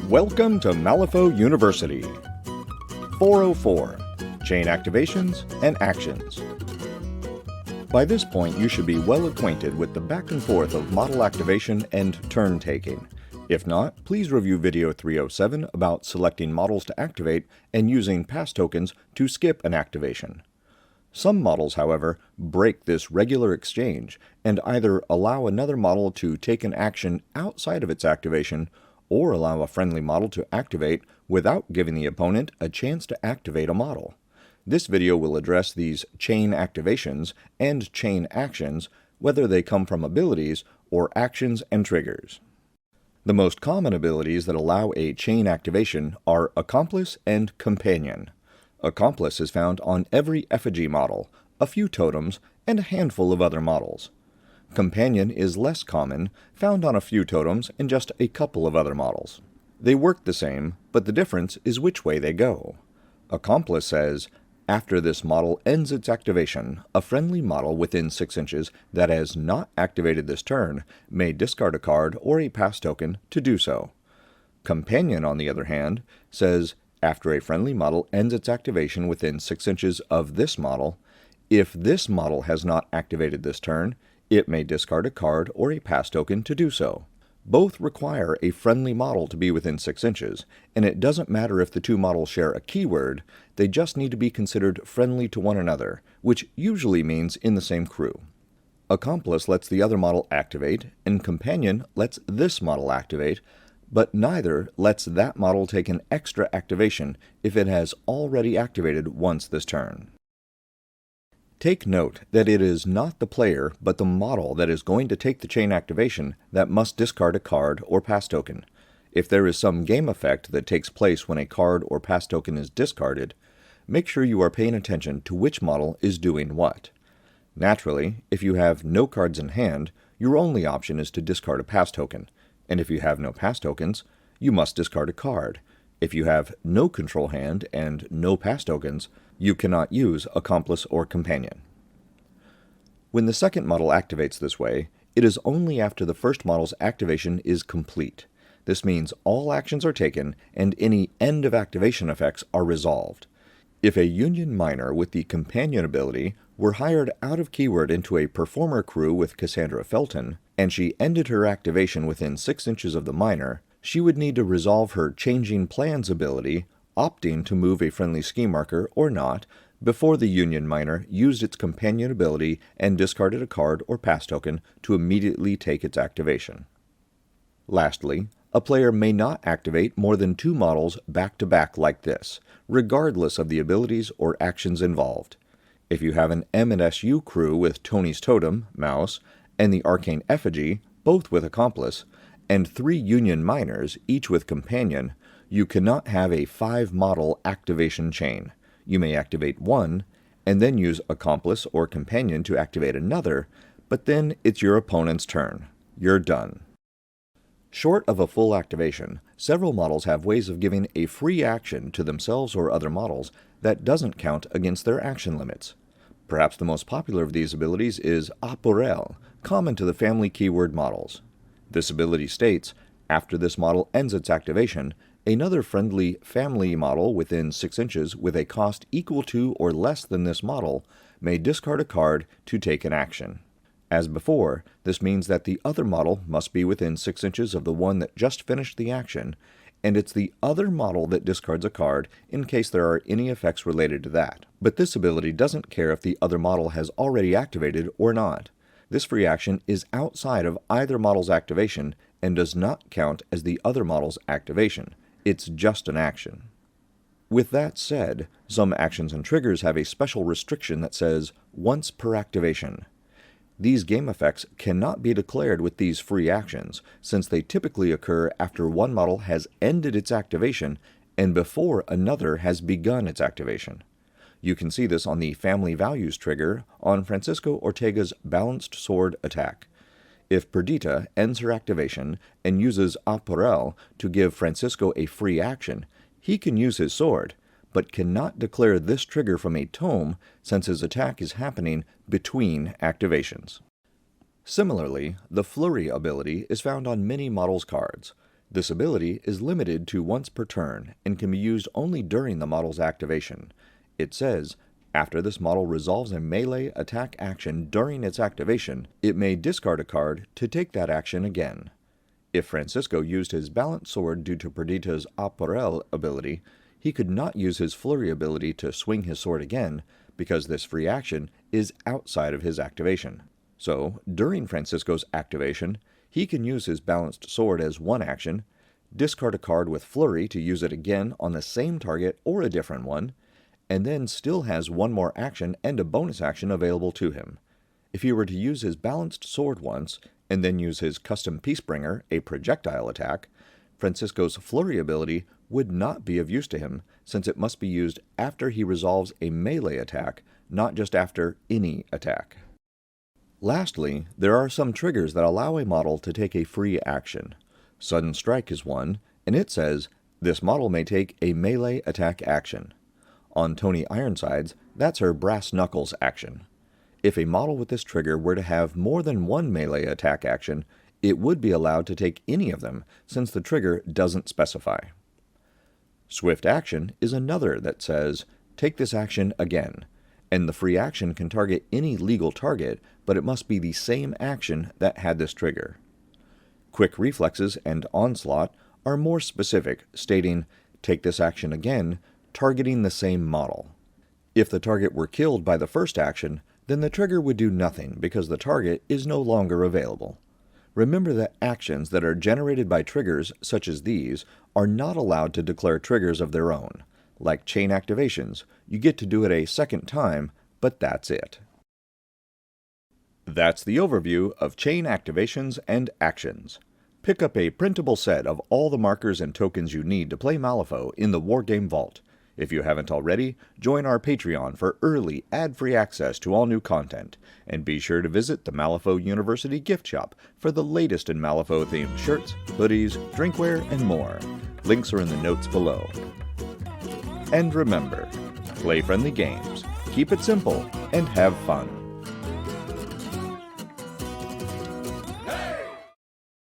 Welcome to Malifaux University. 404. Chain Activations and Actions. By this point, you should be well acquainted with the back and forth of model activation and turn taking. If not, please review video 307 about selecting models to activate and using pass tokens to skip an activation. Some models, however, break this regular exchange and either allow another model to take an action outside of its activation or allow a friendly model to activate without giving the opponent a chance to activate a model. This video will address these chain activations and chain actions, whether they come from abilities or actions and triggers. The most common abilities that allow a chain activation are Accomplice and Companion. Accomplice is found on every effigy model, a few totems, and a handful of other models. Companion is less common, found on a few totems and just a couple of other models. They work the same, but the difference is which way they go. Accomplice says, after this model ends its activation, a friendly model within 6 inches that has not activated this turn may discard a card or a pass token to do so. Companion, on the other hand, says, after a friendly model ends its activation within 6 inches of this model, if this model has not activated this turn, it may discard a card or a pass token to do so. Both require a friendly model to be within 6 inches, and it doesn't matter if the two models share a keyword, they just need to be considered friendly to one another, which usually means in the same crew. Accomplice lets the other model activate, and Companion lets this model activate, but neither lets that model take an extra activation if it has already activated once this turn. Take note that it is not the player, but the model that is going to take the chain activation that must discard a card or pass token. If there is some game effect that takes place when a card or pass token is discarded, make sure you are paying attention to which model is doing what. Naturally, if you have no cards in hand, your only option is to discard a pass token, and if you have no pass tokens, you must discard a card. If you have no control hand and no pass tokens, you cannot use Accomplice or Companion. When the second model activates this way, it is only after the first model's activation is complete. This means all actions are taken and any end of activation effects are resolved. If a Union Miner with the Companion ability were hired out of keyword into a Performer crew with Cassandra Felton, and she ended her activation within 6 inches of the miner, she would need to resolve her Changing Plans ability, opting to move a friendly ski marker or not, before the Union Miner used its Companion ability and discarded a card or pass token to immediately take its activation. Lastly, a player may not activate more than 2 models back-to-back like this, regardless of the abilities or actions involved. If you have an M&SU crew with Tony's Totem, Mouse, and the Arcane Effigy, both with Accomplice, and 3 Union Miners, each with Companion, you cannot have a 5-model activation chain. You may activate one, and then use Accomplice or Companion to activate another, but then it's your opponent's turn. You're done. Short of a full activation, several models have ways of giving a free action to themselves or other models that doesn't count against their action limits. Perhaps the most popular of these abilities is Aporel, common to the family keyword models. This ability states, after this model ends its activation, another friendly family model within 6 inches with a cost equal to or less than this model may discard a card to take an action. As before, this means that the other model must be within 6 inches of the one that just finished the action, and it's the other model that discards a card in case there are any effects related to that. But this ability doesn't care if the other model has already activated or not. This free action is outside of either model's activation and does not count as the other model's activation. It's just an action. With that said, some actions and triggers have a special restriction that says once per activation. These game effects cannot be declared with these free actions, since they typically occur after one model has ended its activation and before another has begun its activation. You can see this on the Family Values trigger on Francisco Ortega's Balanced Sword attack. If Perdita ends her activation and uses Aporel to give Francisco a free action, he can use his sword, but cannot declare this trigger from a tome since his attack is happening between activations. Similarly, the Flurry ability is found on many models' cards. This ability is limited to once per turn and can be used only during the model's activation. It says, after this model resolves a melee attack action during its activation, it may discard a card to take that action again. If Francisco used his balanced sword due to Perdita's Apparel ability, he could not use his Flurry ability to swing his sword again because this free action is outside of his activation. So, during Francisco's activation, he can use his balanced sword as one action, discard a card with Flurry to use it again on the same target or a different one, and then still has one more action and a bonus action available to him. If he were to use his balanced sword once, and then use his custom Peacebringer, a projectile attack, Francisco's Flurry ability would not be of use to him, since it must be used after he resolves a melee attack, not just after any attack. Lastly, there are some triggers that allow a model to take a free action. Sudden Strike is one, and it says, this model may take a melee attack action. On Tony Ironsides, that's her Brass Knuckles action. If a model with this trigger were to have more than one melee attack action, it would be allowed to take any of them, since the trigger doesn't specify. Swift Action is another that says, take this action again, and the free action can target any legal target, but it must be the same action that had this trigger. Quick Reflexes and Onslaught are more specific, stating, take this action again, targeting the same model. If the target were killed by the first action, then the trigger would do nothing because the target is no longer available. Remember that actions that are generated by triggers, such as these, are not allowed to declare triggers of their own. Like chain activations, you get to do it a second time, but that's it. That's the overview of chain activations and actions. Pick up a printable set of all the markers and tokens you need to play Malifaux in the Wargames Vault. If you haven't already, join our Patreon for early, ad-free access to all new content, and be sure to visit the Malifaux University gift shop for the latest in Malifaux-themed shirts, hoodies, drinkware, and more. Links are in the notes below. And remember, play friendly games, keep it simple, and have fun.